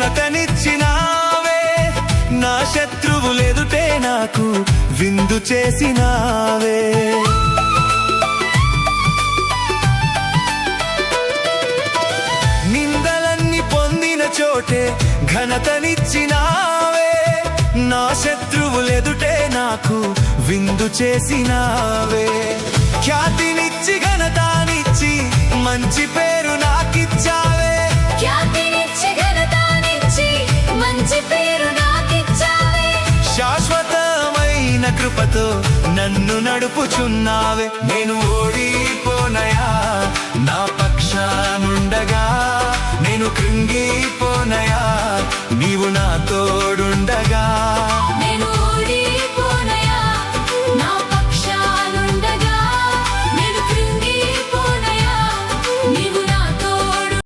ఘనతనిచ్చినావే, నా శత్రువులెదుటే నాకు విందు చేసినావే. నిందలన్నీ పొందిన చోటే ఘనతనిచ్చినావే, నా శత్రువులెదుటే నాకు విందు చేసినావే. ఖ్యాతినిచ్చి ఘనతానిచ్చి మంచి పేరు నాకిచ్చావే, ఖ్యాతినిచ్చి ఘనతానిచ్చి మంచి పేరు నాకిచ్చావే. శాశ్వతమైన కృపతో నన్ను నడుపుచున్నావే. నేను ఓడిపోనయా, నా పక్షానుండగా